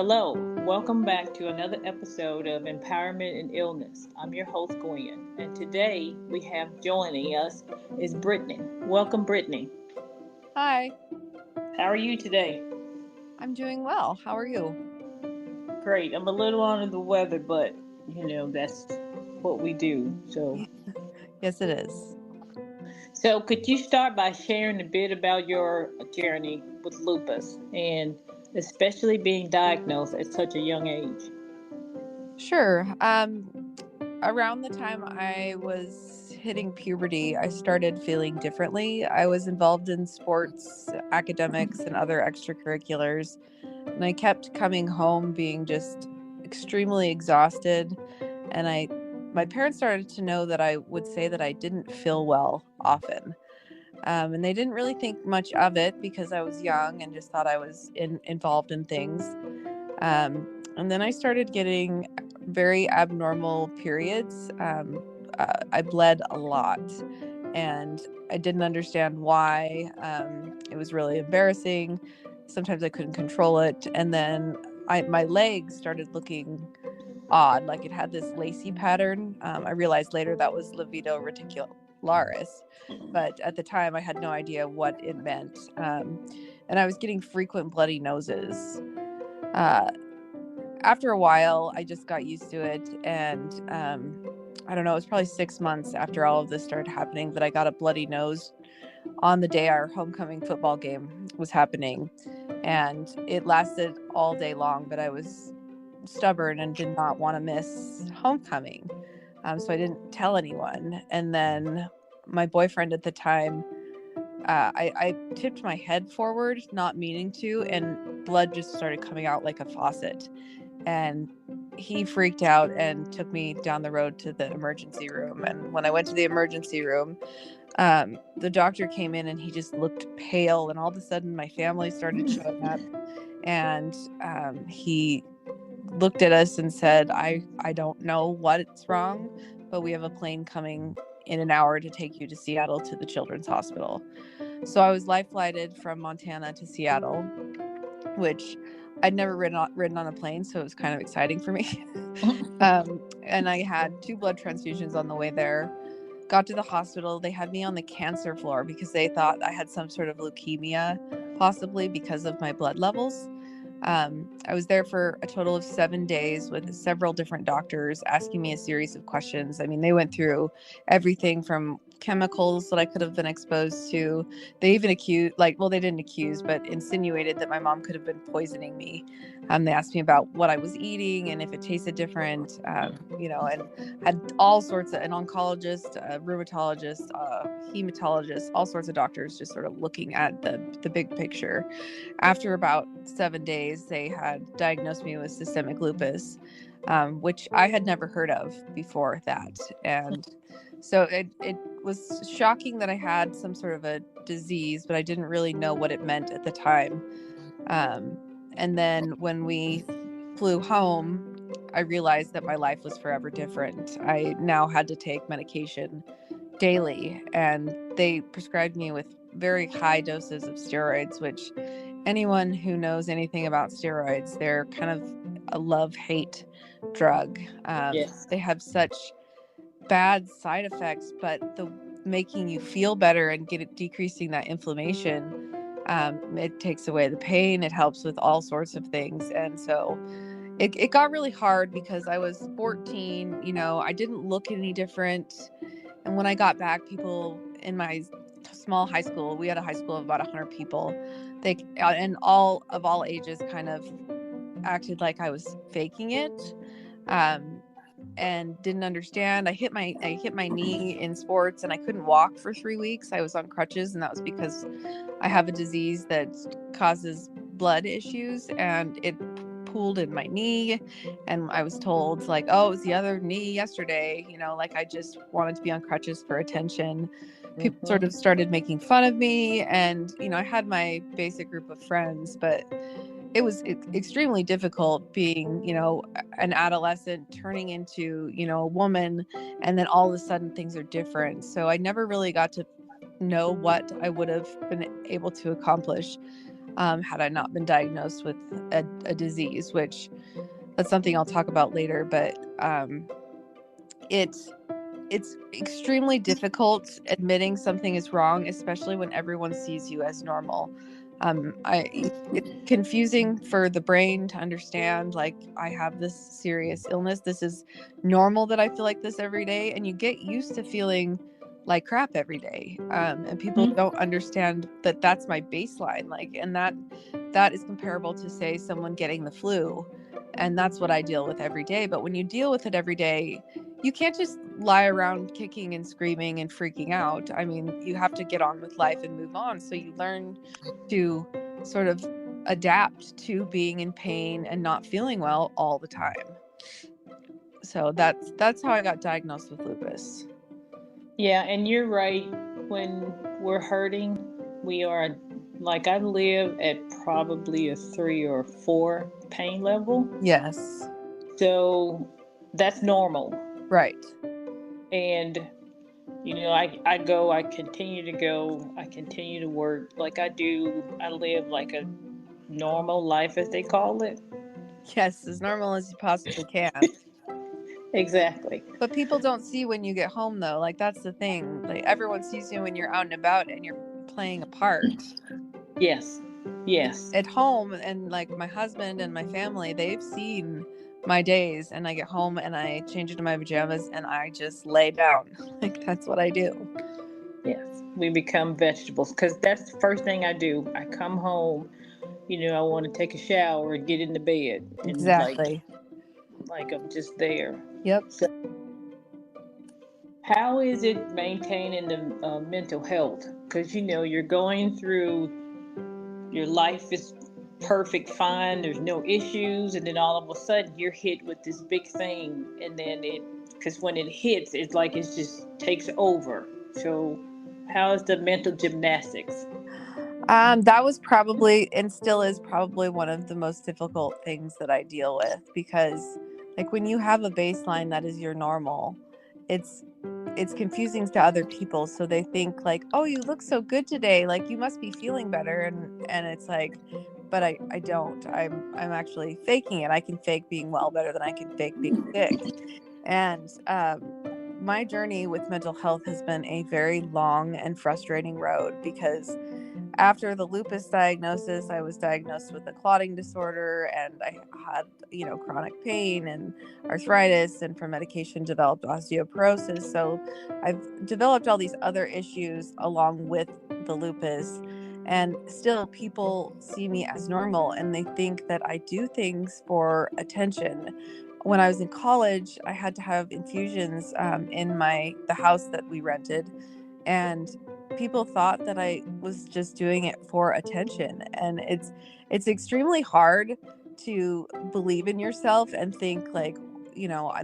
Hello, welcome back to another episode of Empowerment and Illness. I'm your host, Gwen, and today we have joining us is Brittney. Welcome, Brittney. Hi, How are you today? I'm doing well. How are you? Great. I'm a little under the weather, but that's what we do. Yes, it is. So could you start by sharing a bit about your journey with lupus and especially being diagnosed at such a young age? Sure. Around the time I was hitting puberty, I started feeling differently. I was involved in sports, academics, and other extracurriculars, and I kept coming home being just extremely exhausted. And my parents started to know that I would say that I didn't feel well often. And they didn't really think much of it because I was young and just thought I was involved in things. And then I started getting very abnormal periods. I bled a lot and I didn't understand why. It was really embarrassing. Sometimes I couldn't control it. And then my legs started looking odd, like it had this lacy pattern. I realized later that was livedo reticularis, but at the time I had no idea what it meant. And I was getting frequent bloody noses. After a while, I just got used to it. And I don't know, it was probably 6 months after all of this started happening that I got a bloody nose on the day our homecoming football game was happening. And it lasted all day long, but I was stubborn and did not want to miss homecoming. So I didn't tell anyone. And then my boyfriend at the time, I tipped my head forward, not meaning to, and blood just started coming out like a faucet. And he freaked out and took me down the road to the emergency room. And when I went to the emergency room, the doctor came in and he just looked pale. And all of a sudden my family started showing up, and he looked at us and said, I don't know what's wrong, but we have a plane coming in an hour to take you to Seattle to the Children's Hospital. So I was life flighted from Montana to Seattle, which I'd never ridden on a plane, so it was kind of exciting for me. And I had 2 blood transfusions on the way there. Got to the hospital. They had me on the cancer floor because they thought I had some sort of leukemia, possibly because of my blood levels. I was there for a total of 7 days with several different doctors asking me a series of questions. I mean, they went through everything from chemicals that I could have been exposed to. They even they didn't accuse, but insinuated that my mom could have been poisoning me. They asked me about what I was eating and if it tasted different, and had all sorts of an oncologist, a rheumatologist, hematologist, all sorts of doctors just sort of looking at the big picture. After about 7 days, they had diagnosed me with systemic lupus, which I had never heard of before that. And so it was shocking that I had some sort of a disease, but I didn't really know what it meant at the time. And then when we flew home, I realized that my life was forever different. I now had to take medication daily, and they prescribed me with very high doses of steroids, which anyone who knows anything about steroids, they're kind of a love-hate drug. Yes. They have such bad side effects, but the making you feel better and decreasing that inflammation, it takes away the pain. It helps with all sorts of things. And so it got really hard because I was 14, I didn't look any different. And when I got back, people in my small high school, we had a high school of about 100 people, and all ages kind of acted like I was faking it, and didn't understand. I hit my knee in sports and I couldn't walk for 3 weeks. I was on crutches, and that was because I have a disease that causes blood issues, and it pooled in my knee. And I was told, like, oh, it was the other knee yesterday, like I just wanted to be on crutches for attention. People sort of started making fun of me, and I had my basic group of friends, but it was extremely difficult being, an adolescent turning into, a woman, and then all of a sudden things are different. So I never really got to know what I would have been able to accomplish. had I not been diagnosed with a disease, which that's something I'll talk about later. But it's extremely difficult admitting something is wrong, especially when everyone sees you as normal. It's confusing for the brain to understand, like, I have this serious illness. This is normal that I feel like this every day. And you get used to feeling like crap every day. And people don't understand that that's my baseline. Like, and that is comparable to, say, someone getting the flu. And that's what I deal with every day. But when you deal with it every day, you can't just lie around kicking and screaming and freaking out. I mean, you have to get on with life and move on. So you learn to sort of adapt to being in pain and not feeling well all the time. So that's how I got diagnosed with lupus. Yeah, and you're right. When we're hurting, we are, like, I live at probably a 3 or 4 pain level. Yes. So that's normal. Right. And, I continue to go, I continue to work. Like I live like a normal life, as they call it. Yes, as normal as you possibly can. Exactly. But people don't see when you get home, though. Like, that's the thing. Like, everyone sees you when you're out and about and you're playing a part. Yes. At home, and like my husband and my family, they've seen my days, and I get home and I change into my pajamas and I just lay down. Like, that's what I do. Yes. We become vegetables, because that's the first thing I do. I come home, I want to take a shower and get into bed. And Exactly. Like I'm just there. Yep. So, how is it maintaining the mental health? Because, you're going through, your life is perfect, fine, there's no issues, and then all of a sudden you're hit with this big thing, and then because when it hits, it's like it just takes over. So, how is the mental gymnastics? That was probably, and still is probably, one of the most difficult things that I deal with, because like when you have a baseline that is your normal, it's confusing to other people. So they think like, oh, you look so good today, like you must be feeling better. And it's like, but I don't. I'm actually faking it. I can fake being well better than I can fake being sick. And my journey with mental health has been a very long and frustrating road, because after the lupus diagnosis, I was diagnosed with a clotting disorder, and I had, chronic pain and arthritis, and from medication developed osteoporosis. So I've developed all these other issues along with the lupus, and still people see me as normal, and they think that I do things for attention. When I was in college, I had to have infusions in the house that we rented, and people thought that I was just doing it for attention. And it's extremely hard to believe in yourself and think like,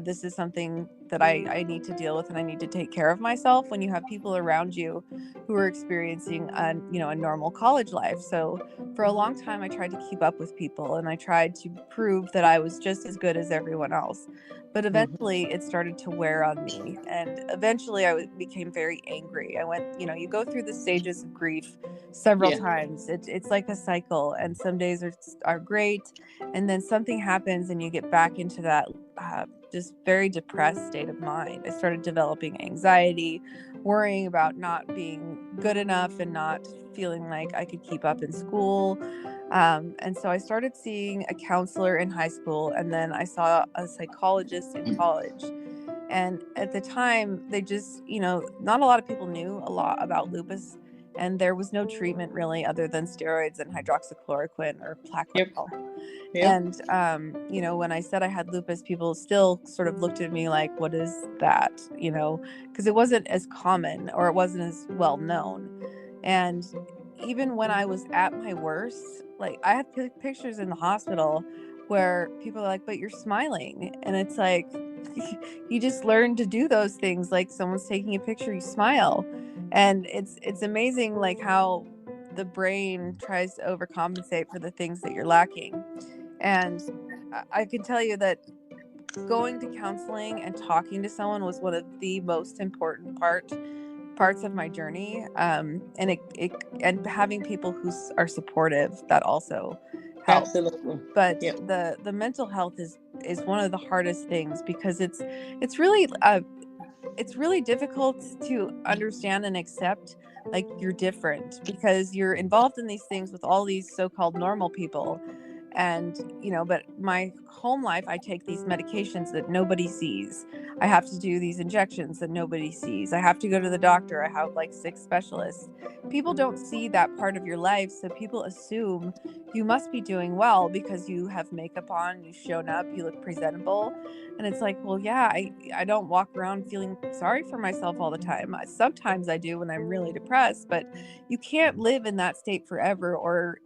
this is something that I need to deal with, and I need to take care of myself, when you have people around you who are experiencing a normal college life. So for a long time, I tried to keep up with people, and I tried to prove that I was just as good as everyone else. But eventually it started to wear on me, and eventually I became very angry. I went, you go through the stages of grief several times. It's like a cycle, and some days are great, and then something happens and you get back into that just very depressed state of mind. I started developing anxiety, worrying about not being good enough and not feeling like I could keep up in school. And so I started seeing a counselor in high school, and then I saw a psychologist in college. And at the time, they just, not a lot of people knew a lot about lupus, and there was no treatment really other than steroids and hydroxychloroquine or Plaquenil. And, when I said I had lupus, people still sort of looked at me like, what is that? Because it wasn't as common, or it wasn't as well known. And even when I was at my worst, like, I have pictures in the hospital where people are like, but you're smiling. And it's like, you just learn to do those things. Like, someone's taking a picture, you smile. And it's amazing, like, how the brain tries to overcompensate for the things that you're lacking. And I can tell you that going to counseling and talking to someone was one of the most important part parts of my journey. And and having people who are supportive, that also helps. Absolutely. But Yep. the mental health is one of the hardest things, because it's really it's really difficult to understand and accept, like, you're different, because you're involved in these things with all these so-called normal people. And but my home life, I take these medications that nobody sees. I have to do these injections that nobody sees. I have to go to the doctor. I have like 6 specialists. People don't see that part of your life, so people assume you must be doing well because you have makeup on, you've shown up, you look presentable. And it's like, well, yeah, I don't walk around feeling sorry for myself all the time. Sometimes I do when I'm really depressed, but you can't live in that state forever, or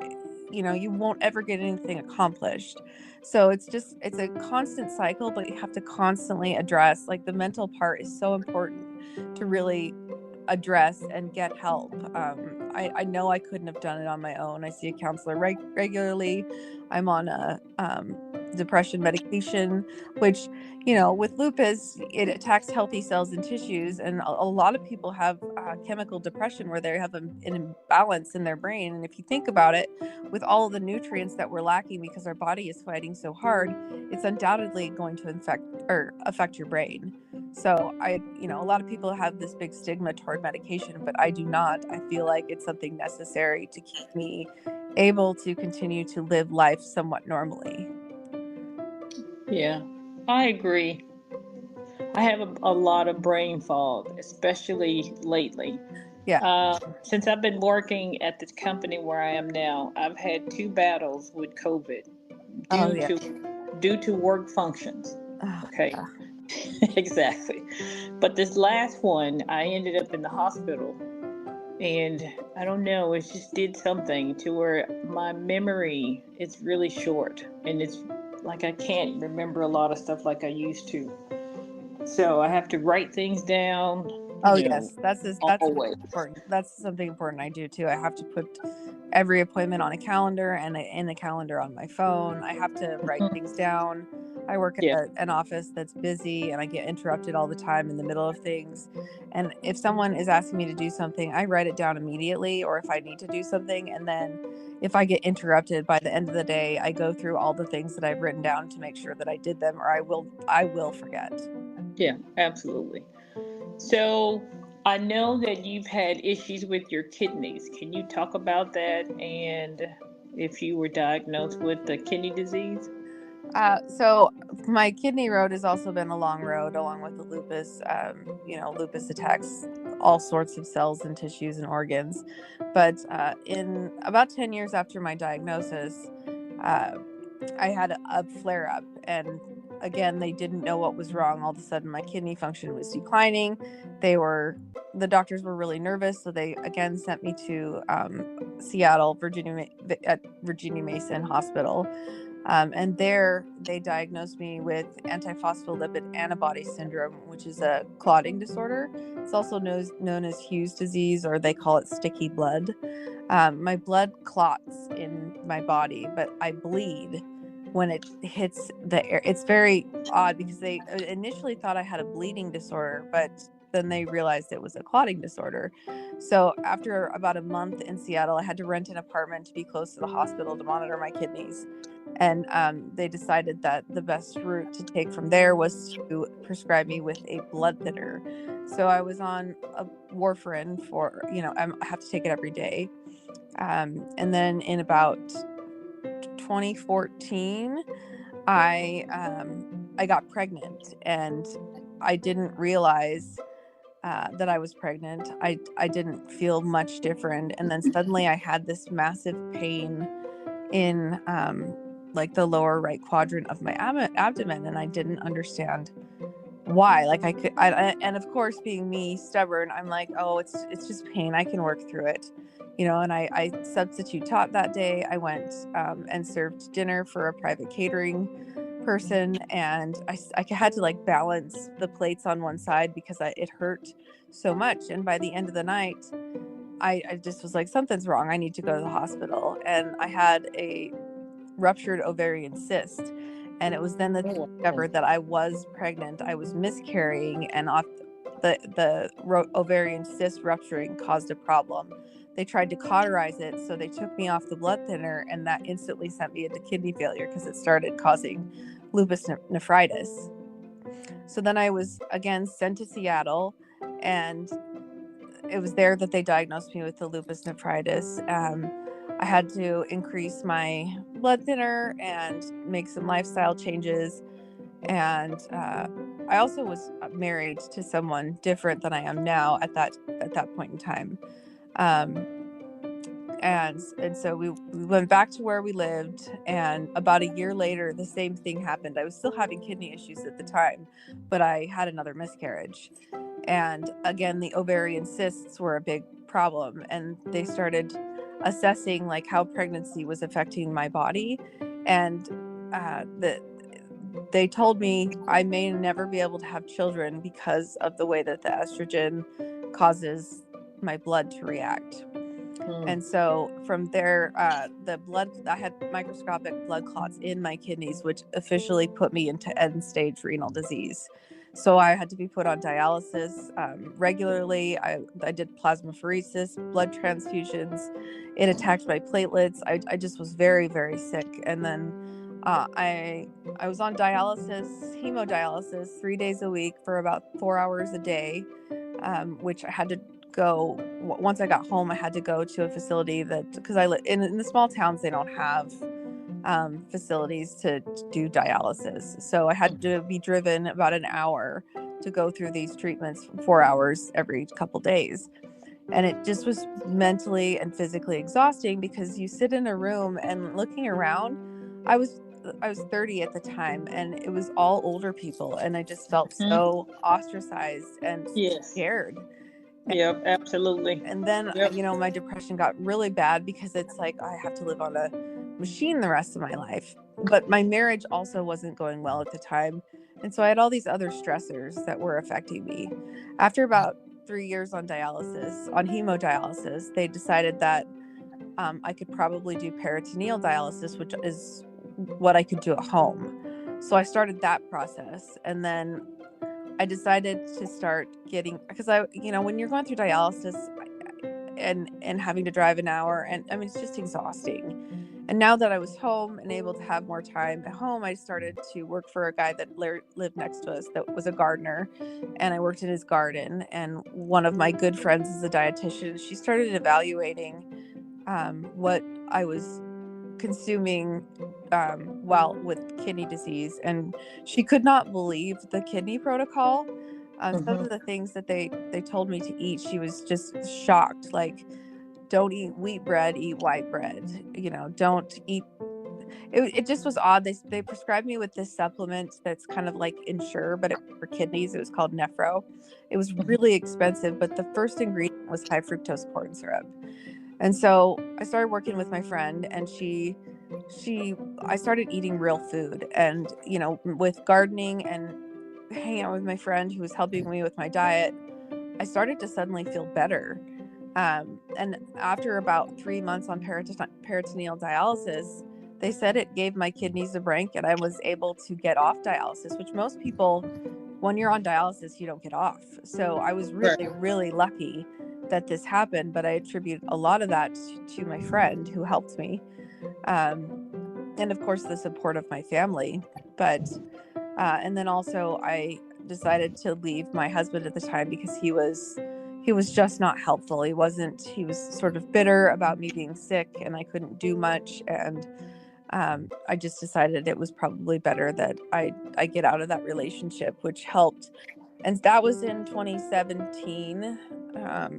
you won't ever get anything accomplished. So it's a constant cycle, but you have to constantly address, like, the mental part is so important to really address and get help. I know I couldn't have done it on my own. I see a counselor regularly. I'm on a depression medication, which, with lupus, it attacks healthy cells and tissues. And a lot of people have chemical depression, where they have an imbalance in their brain. And if you think about it, with all of the nutrients that we're lacking because our body is fighting so hard, it's undoubtedly going to affect your brain. So a lot of people have this big stigma toward medication, but I do not. I feel like it's something necessary to keep me able to continue to live life somewhat normally. Yeah, I agree. I have a lot of brain fog, especially lately. Yeah. Since I've been working at the company where I am now, I've had 2 battles with COVID Oh, due yeah. to work functions. Oh, Okay, yeah. exactly. But this last one, I ended up in the hospital, and I don't know, it just did something to where my memory is really short, and it's like I can't remember a lot of stuff like I used to. So I have to write things down, Oh, yes. That's always. important. That's something important I do too. I have to put every appointment on a calendar, and in a calendar on my phone. I have to write things down. I work Yeah. at an office that's busy, and I get interrupted all the time in the middle of things. And if someone is asking me to do something, I write it down immediately, or if I need to do something. And then if I get interrupted, by the end of the day, I go through all the things that I've written down to make sure that I did them, or I will forget. Yeah, absolutely. So I know that you've had issues with your kidneys. Can you talk about that, and if you were diagnosed with the kidney disease? So my kidney road has also been a long road, along with the lupus. Lupus attacks all sorts of cells and tissues and organs. But in about 10 years after my diagnosis, uh, I had a flare up, and again, they didn't know what was wrong. All of a sudden, my kidney function was declining. The doctors were really nervous, so they again sent me to Seattle, at Virginia Mason Hospital. And there they diagnosed me with antiphospholipid antibody syndrome, which is a clotting disorder. It's also known as Hughes disease, or they call it sticky blood. My blood clots in my body, but I bleed when it hits the air. It's very odd, because they initially thought I had a bleeding disorder, but then they realized it was a clotting disorder. So after about a month in Seattle, I had to rent an apartment to be close to the hospital to monitor my kidneys. And they decided that the best route to take from there was to prescribe me with a blood thinner. So I was on a warfarin for, I have to take it every day. And then in about 2014, I got pregnant, and I didn't realize that I was pregnant. I didn't feel much different. And then suddenly I had this massive pain in like the lower right quadrant of my abdomen, and I didn't understand why. Like and of course, being me, stubborn, I'm like, oh, it's just pain, I can work through it, and I substitute taught that day. I went and served dinner for a private catering person, and I had to like balance the plates on one side because it hurt so much. And by the end of the night, I just was like, something's wrong, I need to go to the hospital. And I had a ruptured ovarian cyst, and it was then that they discovered that I was pregnant. I was miscarrying, and ovarian cyst rupturing caused a problem. They tried to cauterize it, so they took me off the blood thinner, and that instantly sent me into kidney failure because it started causing lupus nephritis. So then I was again sent to Seattle, and it was there that they diagnosed me with the lupus nephritis. I had to increase my blood thinner and make some lifestyle changes. And I also was married to someone different than I am now at that point in time. And so we went back to where we lived, and about a year later, the same thing happened. I was still having kidney issues at the time, but I had another miscarriage. And again, the ovarian cysts were a big problem, and they started assessing like how pregnancy was affecting my body. And they told me I may never be able to have children because of the way that the estrogen causes my blood to react. And so from there, I had microscopic blood clots in my kidneys, which officially put me into end-stage renal disease. So I had to be put on dialysis regularly. I did plasmapheresis, blood transfusions. It attacked my platelets. I just was very, very sick. And then I was on dialysis, hemodialysis, 3 days a week for about 4 hours a day, which I had to go. Once I got home, I had to go to a facility because I live in the small towns, they don't have facilities to do dialysis. So I had to be driven about an hour to go through these treatments, 4 hours every couple days. And it just was mentally and physically exhausting because you sit in a room and looking around. I was 30 at the time, and it was all older people, and I just felt so ostracized and scared. Yep, absolutely. And then, my depression got really bad because it's like I have to live on a machine the rest of my life. But my marriage also wasn't going well at the time. And so I had all these other stressors that were affecting me. After about 3 years on hemodialysis, they decided that I could probably do peritoneal dialysis, which is what I could do at home. So I started that process. And then I decided to start because when you're going through dialysis and having to drive an hour, and I mean, it's just exhausting. And now that I was home and able to have more time at home, I started to work for a guy that lived next to us that was a gardener, and I worked in his garden. And one of my good friends is a dietitian. She started evaluating what I was consuming while with kidney disease, and she could not believe the kidney protocol. Some of the things that they told me to eat, she was just shocked. Like, don't eat wheat bread, eat white bread. Don't eat. It just was odd. They prescribed me with this supplement that's kind of like Ensure, but for kidneys. It was called Nephro. It was really expensive, but the first ingredient was high fructose corn syrup. And so I started working with my friend, and I started eating real food, and, with gardening and hanging out with my friend who was helping me with my diet, I started to suddenly feel better. And after about 3 months on peritoneal dialysis, they said it gave my kidneys a break, and I was able to get off dialysis, which most people, when you're on dialysis, you don't get off. So I was really, really lucky that this happened, but I attribute a lot of that to my friend who helped me. And of course the support of my family, but, and then also I decided to leave my husband at the time because he was just not helpful. He was sort of bitter about me being sick, and I couldn't do much. And, I just decided it was probably better that I get out of that relationship, which helped. And that was in 2017,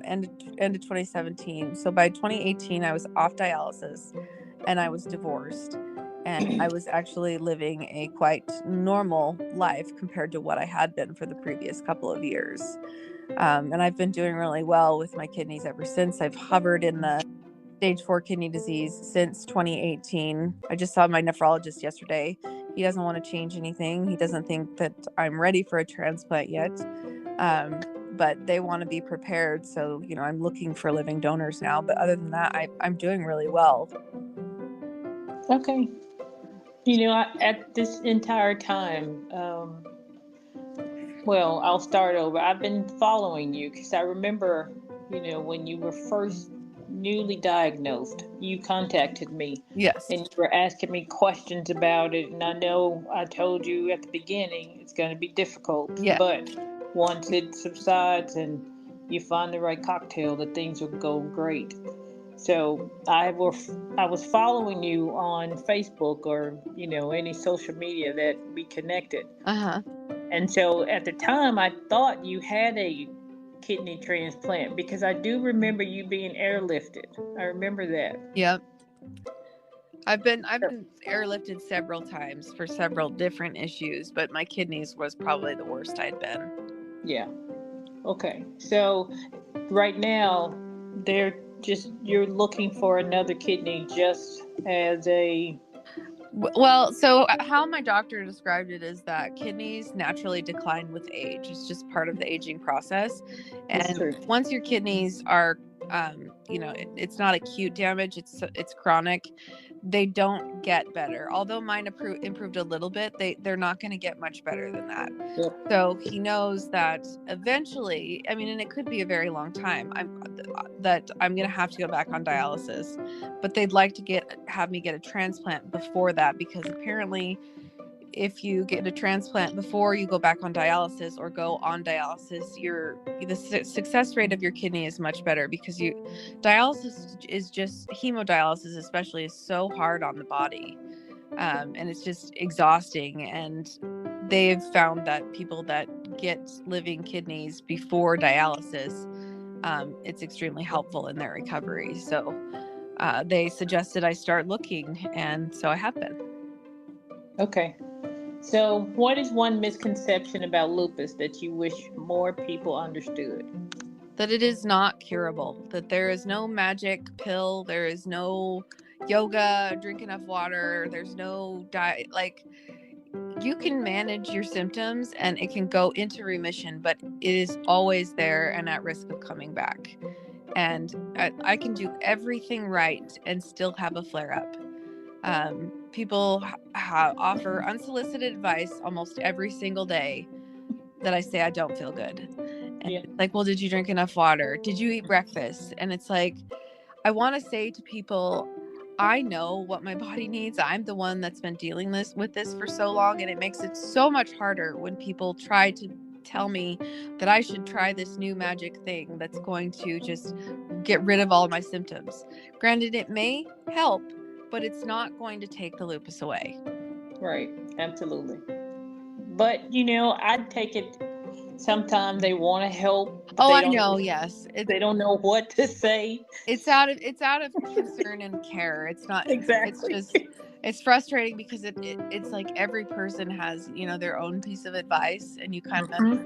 end of 2017. So by 2018, I was off dialysis, and I was divorced, and I was actually living a quite normal life compared to what I had been for the previous couple of years. And I've been doing really well with my kidneys ever since. I've hovered in the stage 4 kidney disease since 2018. I just saw my nephrologist yesterday. He doesn't want to change anything. He doesn't think that I'm ready for a transplant yet. But they want to be prepared. So, I'm looking for living donors now. But other than that, I'm doing really well. Okay. At this entire time, Well, I'll start over. I've been following you because I remember, when you were first newly diagnosed, you contacted me Yes. and you were asking me questions about it. And I know I told you at the beginning it's going to be difficult, Yeah. but once it subsides and you find the right cocktail, that things will go great. So I was following you on Facebook or any social media that we connected. Uh-huh. And so at the time, I thought you had a kidney transplant because I do remember you being airlifted. I remember that. Yep. I've been airlifted several times for several different issues, but my kidneys was probably the worst I'd been. Yeah. Okay. So right now, you're looking for another kidney just as a. Well, so how my doctor described it is that kidneys naturally decline with age. It's just part of the aging process. It's And true. once your kidneys are, it's not acute damage, it's chronic. They don't get better. Although mine improved a little bit, they're not going to get much better than that. Yep. So he knows that eventually, I mean, and it could be a very long time, I'm going to have to go back on dialysis, but they'd like to have me get a transplant before that, because apparently if you get a transplant before you go back on dialysis or go on dialysis, the success rate of your kidney is much better, because dialysis is just, hemodialysis especially, is so hard on the body. And it's just exhausting. And they've found that people that get living kidneys before dialysis, it's extremely helpful in their recovery. So they suggested I start looking, and so I have been. Okay. So, what is one misconception about lupus that you wish more people understood? That it is not curable, that there is no magic pill, there is no yoga, drink enough water, there's no diet. Like, you can manage your symptoms and it can go into remission, but it is always there and at risk of coming back. And I can do everything right and still have a flare up. People offer unsolicited advice almost every single day that I say I don't feel good. And it's like, well, did you drink enough water? Did you eat breakfast? And it's like, I want to say to people, I know what my body needs. I'm the one that's been dealing with this for so long, and it makes it so much harder when people try to tell me that I should try this new magic thing that's going to just get rid of all of my symptoms. Granted, it may help, but it's not going to take the lupus away. Right. Absolutely. But, I'd take it. Sometimes they want to help. Oh, I know. Yes. They don't know what to say. It's out of concern and care. It's not Exactly. It's just, it's frustrating because it's like every person has, their own piece of advice, and you kind of,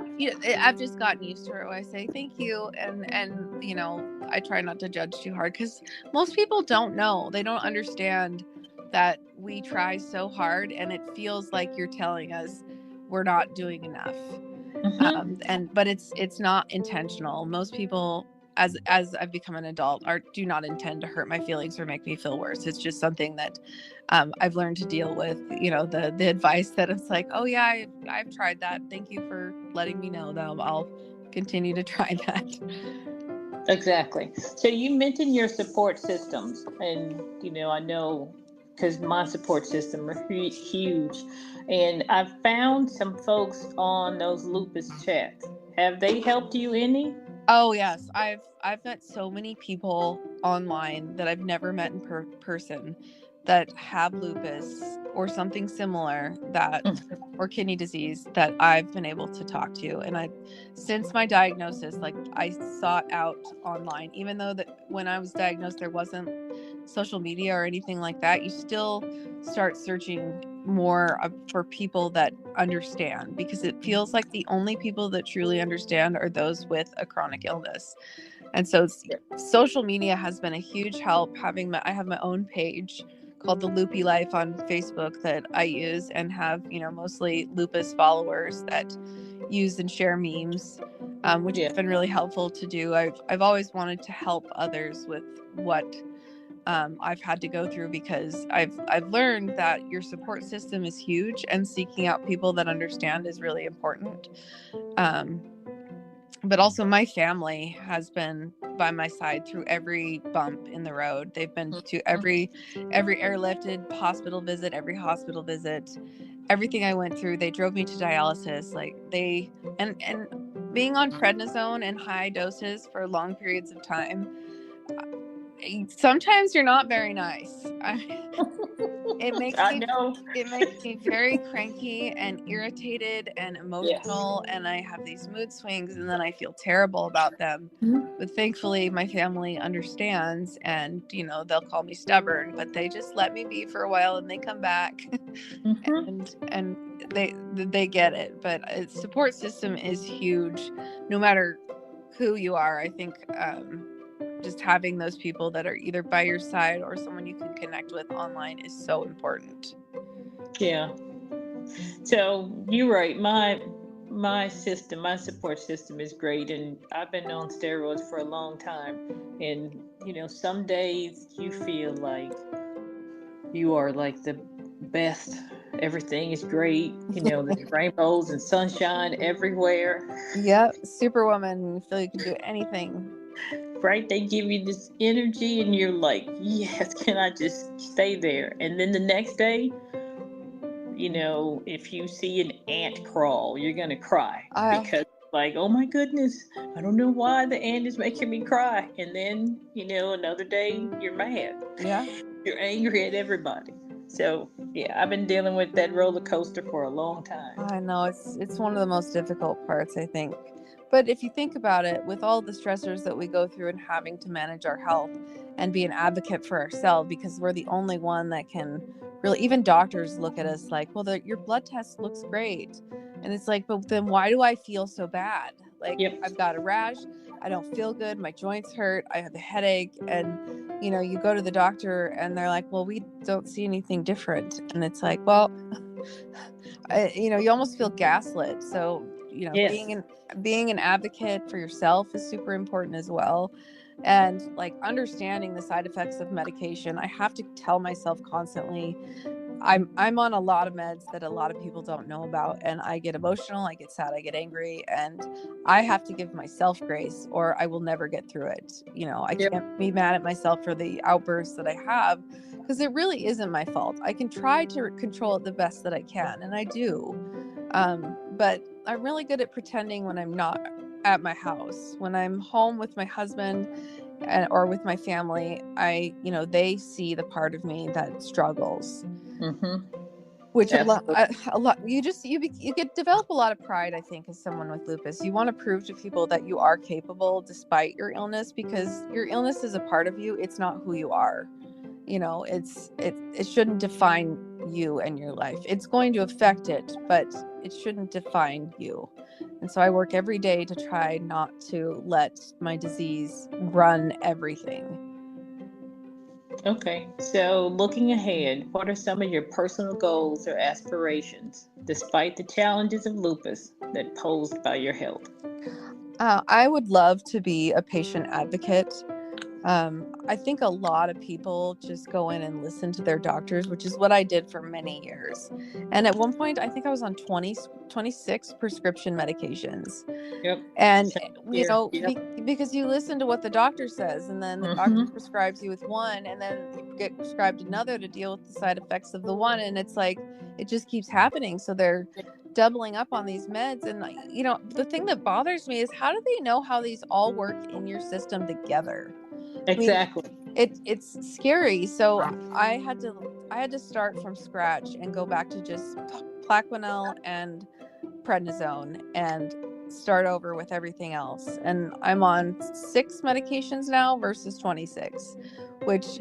I've just gotten used to it. I say thank you, and I try not to judge too hard, because most people don't know. They don't understand that we try so hard, and it feels like you're telling us we're not doing enough. But it's not intentional. Most people, as I've become an adult, do not intend to hurt my feelings or make me feel worse. It's just something that I've learned to deal with. The advice that it's like, oh yeah, I've tried that. Thank you for letting me know, though. I'll continue to try that. Exactly. So you mentioned your support systems, and I know, because my support system are huge, and I've found some folks on those lupus chats. Have they helped you any? Oh yes, I've met so many people online that I've never met in person that have lupus or something similar, or kidney disease, that I've been able to talk to. And since my diagnosis, like, I sought out online, even though that when I was diagnosed there wasn't social media or anything like that, you still start searching more for people that understand, because it feels like the only people that truly understand are those with a chronic illness. And so social media has been a huge help. I have my own page called The Loopy Life on Facebook that I use, and have, mostly lupus followers that use and share memes, which has been really helpful to do. I've always wanted to help others with what I've had to go through, because I've learned that your support system is huge, and seeking out people that understand is really important. But also my family has been by my side through every bump in the road. They've been to every airlifted hospital visit, every hospital visit, everything I went through. They drove me to dialysis. Like and being on prednisone in high doses for long periods of time, sometimes you're not very nice. It makes I me know. very cranky and irritated and emotional, and I have these mood swings, and then I feel terrible about them. But thankfully my family understands, and they'll call me stubborn, but they just let me be for a while, and they come back. and they get it. But support system is huge, no matter who you are. I think just having those people that are either by your side or someone you can connect with online is so important. Yeah. So you're right. My support system is great, and I've been on steroids for a long time. And some days you feel like you are like the best. Everything is great. There's rainbows and sunshine everywhere. Yep, superwoman. You feel you can do anything. Right? They give you this energy, and you're like, yes, can I just stay there? And then the next day, if you see an ant crawl, you're gonna cry because, like, oh my goodness, I don't know why the ant is making me cry. And then, another day you're mad. Yeah. You're angry at everybody. So yeah, I've been dealing with that roller coaster for a long time. I know it's one of the most difficult parts, I think. But if you think about it, with all the stressors that we go through and having to manage our health and be an advocate for ourselves, because we're the only one that can really, even doctors look at us like, well, your blood test looks great. And it's like, but then why do I feel so bad? Like, Yep. I've got a rash. I don't feel good. My joints hurt. I have a headache. And, you go to the doctor and they're like, well, we don't see anything different. And it's like, well, you almost feel gaslit. So, Yes. being an advocate for yourself is super important as well. And like understanding the side effects of medication, I have to tell myself constantly, I'm on a lot of meds that a lot of people don't know about, and I get emotional, I get sad, I get angry, and I have to give myself grace or I will never get through it. I can't be mad at myself for the outbursts that I have, because it really isn't my fault. I can try to control it the best that I can, and I do. But I'm really good at pretending when I'm not at my house. When I'm home with my husband or with my family, they see the part of me that struggles. Which a lot you develop a lot of pride, I think, as someone with lupus. You want to prove to people that you are capable despite your illness, because your illness is a part of you. It's not who you are. It shouldn't define you and your life. It's going to affect it, but it shouldn't define you. And so I work every day to try not to let my disease run everything. Okay, so looking ahead, what are some of your personal goals or aspirations, despite the challenges of lupus that posed by your health? I would love to be a patient advocate. I think a lot of people just go in and listen to their doctors, which is what I did for many years. And at one point, I think I was on 26 prescription medications. Yep. And, Yep. because you listen to what the doctor says, and then the doctor prescribes you with one, and then you get prescribed another to deal with the side effects of the one. And it's like, it just keeps happening. So they're doubling up on these meds. And, the thing that bothers me is, how do they know how these all work in your system together? Exactly. I mean, it's scary. So I had to start from scratch and go back to just Plaquenil and prednisone and start over with everything else. And I'm on 6 medications now versus 26, which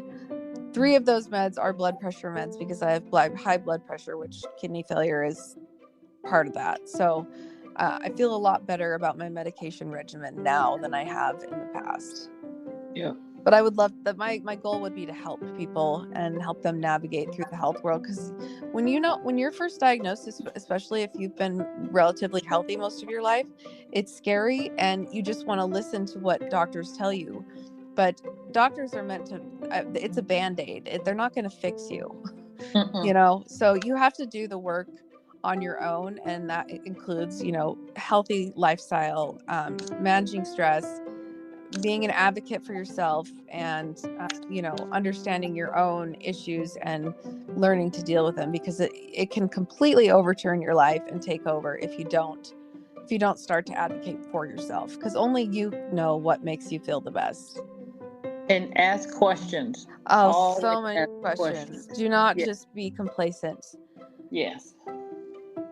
3 of those meds are blood pressure meds, because I have high blood pressure, which kidney failure is part of that. So I feel a lot better about my medication regimen now than I have in the past. Yeah. But I would love that. My goal would be to help people and help them navigate through the health world. Because when your first diagnosis, especially if you've been relatively healthy most of your life, it's scary, and you just want to listen to what doctors tell you. but doctors are meant to, it's a Band-Aid. They're not going to fix you, Mm-mm. so you have to do the work on your own. And that includes, healthy lifestyle, managing stress, being an advocate for yourself, and understanding your own issues and learning to deal with them, because it can completely overturn your life and take over if you don't start to advocate for yourself, because only you know what makes you feel the best. And ask questions. Oh, Always so many ask questions. questions. Do not Yeah. just be complacent. Yes.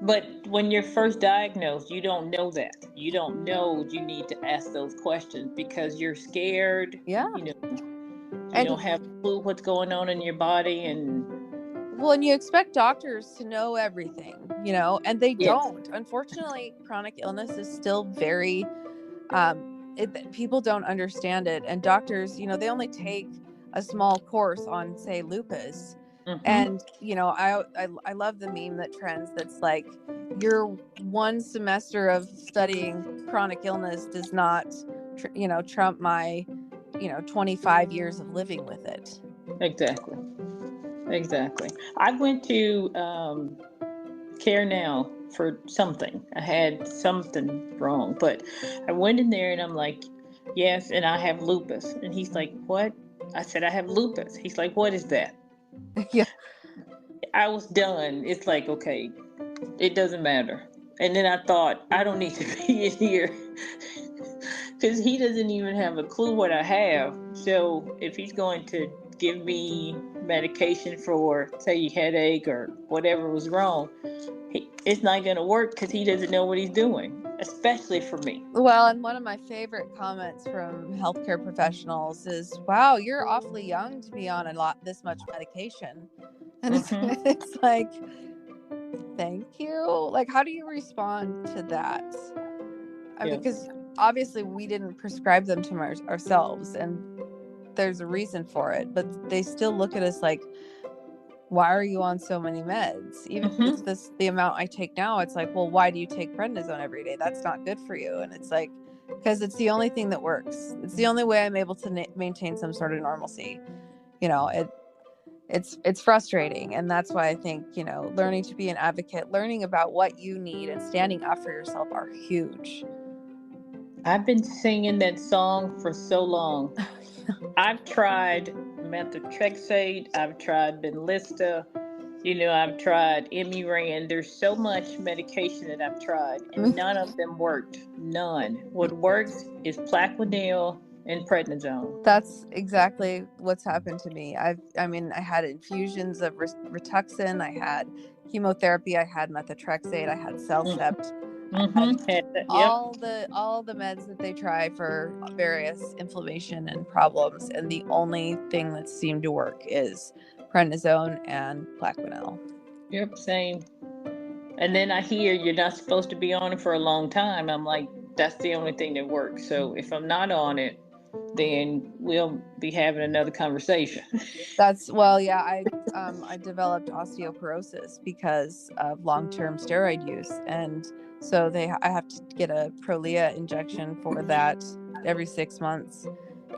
But when you're first diagnosed, you don't know that. You don't know you need to ask those questions because you're scared. Yeah. You don't And have a clue what's going on in your body, and and you expect doctors to know everything, and they yes. don't. Unfortunately, chronic illness is still very, people don't understand it. And doctors, they only take a small course on, say, lupus. Mm-hmm. And, I love the meme that trends that's like, your one semester of studying chronic illness does not, trump my, 25 years of living with it. Exactly. Exactly. I went to Care Now for something. I had something wrong, but I went in there and I'm like, yes, and I have lupus. And he's like, what? I said, I have lupus. He's like, what is that? Yeah. I was done. It's like, okay, it doesn't matter. And then I thought, I don't need to be in here because he doesn't even have a clue what I have. So if he's going to give me medication for, say, headache or whatever was wrong, it's not going to work because he doesn't know what he's doing, especially for me. Well, and one of my favorite comments from healthcare professionals is, "Wow, you're awfully young to be on this much medication." And it's Mm-hmm. it's like, thank you. Like, how do you respond to that? I mean, Yes. because obviously we didn't prescribe them to ourselves, and there's a reason for it, but they still look at us like, why are you on so many meds? Even if Mm-hmm. it's the amount I take now, it's like, well, why do you take prednisone every day? That's not good for you. And it's like, because it's the only thing that works. It's the only way I'm able to maintain some sort of normalcy. It's frustrating. And that's why I think, learning to be an advocate, learning about what you need, and standing up for yourself are huge. I've been singing that song for so long. I've tried methotrexate. I've tried Benlysta. I've tried Imuran. There's so much medication that I've tried, and none of them worked. None. What works is Plaquenil and prednisone. That's exactly what's happened to me. I had infusions of Rituxan, I had chemotherapy, I had methotrexate, I had Cellcept, I had Yep. all the meds that they try for various inflammation and problems, and the only thing that seemed to work is prednisone and Plaquenil. Yep. Same. And then I hear you're not supposed to be on it for a long time. I'm like, that's the only thing that works. So if I'm not on it, then we'll be having another conversation. Yeah, I developed osteoporosis because of long-term steroid use, and so I have to get a Prolia injection for that every 6 months,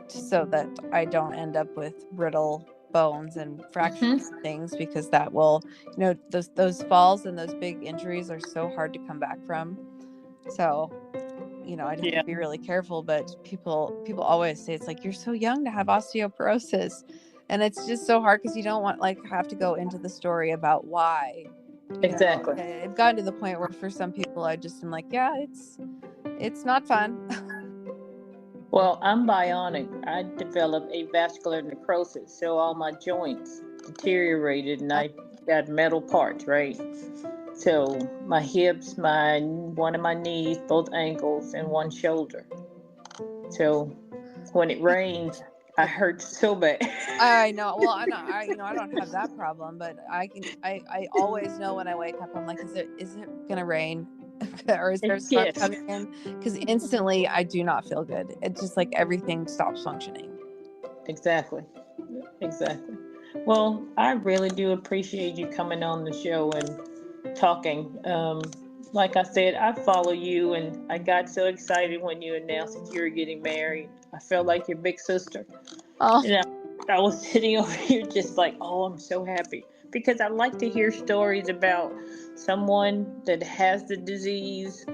so that I don't end up with brittle bones and fractures things, because that will, those falls and those big injuries are so hard to come back from. So I'd have Yeah. to be really careful, but people always say, it's like, you're so young to have osteoporosis. And it's just so hard because you don't want have to go into the story about why. Exactly. I've gotten to the point where for some people I just am like, yeah, it's not fun. Well, I'm bionic. I developed a vascular necrosis, so all my joints deteriorated, and I got metal parts, right? So my hips, one of my knees, both ankles, and one shoulder. So when it rains, I hurt so bad. I know. Well, I don't have that problem, but I always know when I wake up, I'm like, is it gonna rain? Or is there sun Yes, coming in? Because instantly I do not feel good. It's just like everything stops functioning. exactly. Exactly. Well, I really do appreciate you coming on the show and talking. like I said, I follow you, and I got so excited when you announced that you were getting married. I felt like your big sister. Oh, And I was sitting over here just like, oh, I'm so happy. Because I like to hear stories about someone that has the disease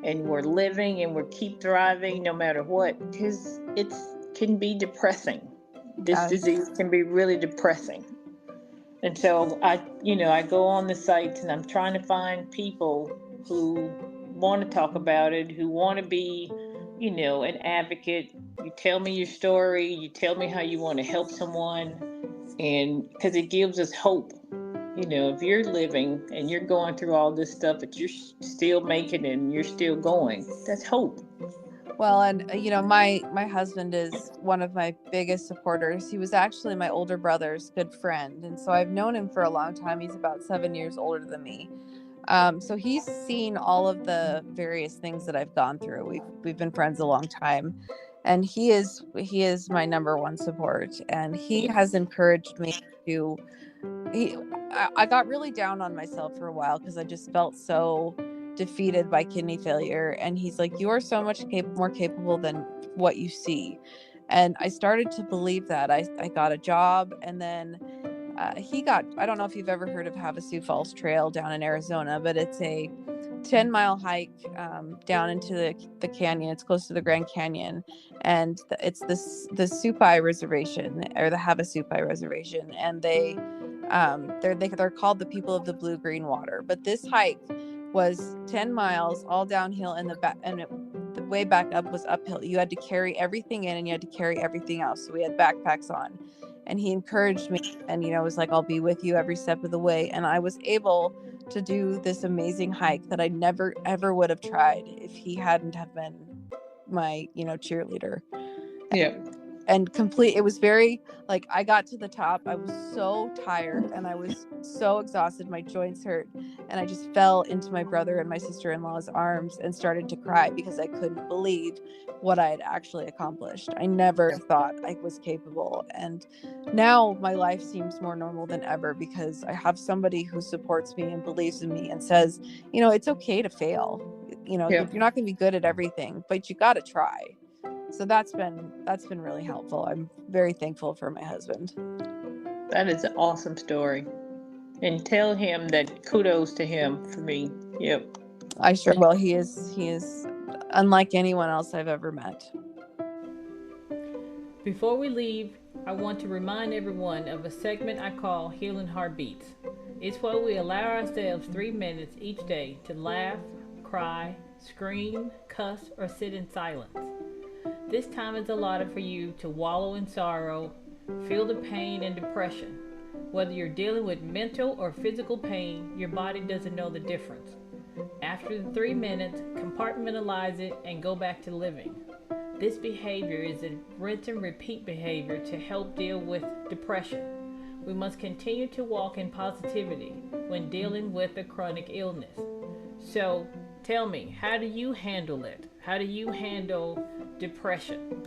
and we're living and we keep thriving no matter what. Because it can be depressing. This yes. disease can be really depressing. And so I go on the sites and I'm trying to find people who want to talk about it, who want to be, an advocate. You tell me your story, you tell me how you want to help someone, and because it gives us hope. If you're living and you're going through all this stuff, but you're still making it and you're still going, that's hope. Well, and my husband is one of my biggest supporters. He was actually my older brother's good friend, and so I've known him for a long time. He's about 7 years older than me. So he's seen all of the various things that I've gone through. We've been friends a long time, and he is my number one support, and he has encouraged me to. I got really down on myself for a while because I just felt so defeated by kidney failure, and he's like, you are so much more capable than what you see. And I started to believe that. I got a job, and then I don't know if you've ever heard of Havasu Falls Trail down in Arizona, but it's a 10-mile hike down into the canyon. It's close to the Grand Canyon, and it's the Supai Reservation, or the Havasupai Reservation, and they're called the People of the Blue Green Water. But this hike was 10 miles all downhill, and the way back up was uphill. You had to carry everything in and you had to carry everything out. So we had backpacks on, and he encouraged me and was like, I'll be with you every step of the way. And I was able to do this amazing hike that I never ever would have tried if he hadn't have been my cheerleader. Yeah. And it was very, like, I got to the top, I was so tired and I was so exhausted, my joints hurt, and I just fell into my brother and my sister-in-law's arms and started to cry because I couldn't believe what I had actually accomplished. I never thought I was capable, and now my life seems more normal than ever because I have somebody who supports me and believes in me and says, it's okay to fail. You're not going to be good at everything, but you got to try. So that's been really helpful. I'm very thankful for my husband. That is an awesome story. And tell him that kudos to him for me. Yep. I sure will. He is unlike anyone else I've ever met. Before we leave, I want to remind everyone of a segment I call Healing Heartbeats. It's where we allow ourselves 3 minutes each day to laugh, cry, scream, cuss, or sit in silence. This time is allotted for you to wallow in sorrow, feel the pain and depression. Whether you're dealing with mental or physical pain, your body doesn't know the difference. After the 3 minutes, compartmentalize it and go back to living. This behavior is a rinse and repeat behavior to help deal with depression. We must continue to walk in positivity when dealing with a chronic illness. So, tell me, how do you handle it? How do you handle depression?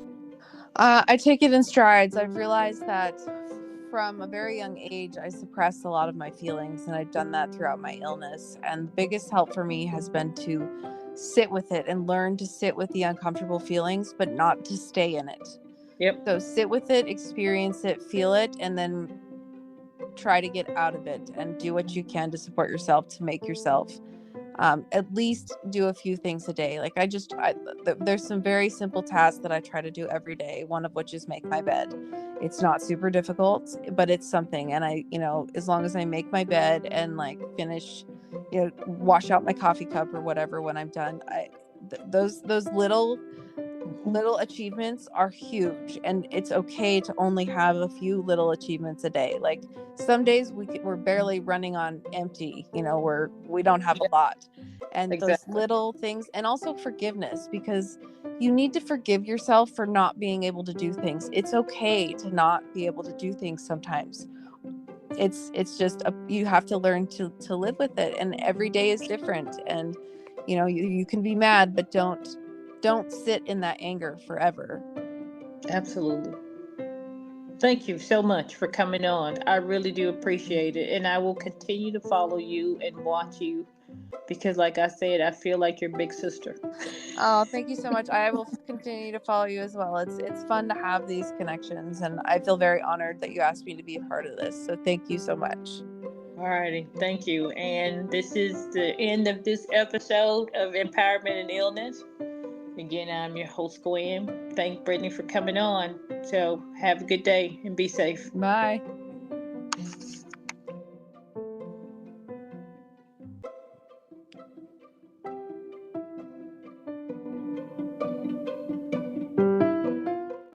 I take it in strides. I've realized that from a very young age, I suppressed a lot of my feelings, and I've done that throughout my illness. And the biggest help for me has been to sit with it and learn to sit with the uncomfortable feelings, but not to stay in it. Yep. So sit with it, experience it, feel it, and then try to get out of it and do what you can to support yourself, to make yourself at least do a few things a day. Like there's some very simple tasks that I try to do every day. One of which is make my bed. It's not super difficult, but it's something. And I, as long as I make my bed and like finish, wash out my coffee cup or whatever when I'm done, those little achievements are huge, and it's okay to only have a few little achievements a day. Like some days we're barely running on empty, we don't have a lot, and exactly. Those little things, and also forgiveness, because you need to forgive yourself for not being able to do things. It's okay to not be able to do things sometimes. It's just you have to learn to live with it, and every day is different, and you can be mad, but don't sit in that anger forever. Absolutely. Thank you so much for coming on. I really do appreciate it. And I will continue to follow you and watch you because, like I said, I feel like your big sister. Oh, thank you so much. I will continue to follow you as well. It's fun to have these connections, and I feel very honored that you asked me to be a part of this. So thank you so much. Alrighty, thank you. And this is the end of this episode of Empowerment and Illness. Again, I'm your host, Gwen. Thank Brittney for coming on. So have a good day and be safe. Bye.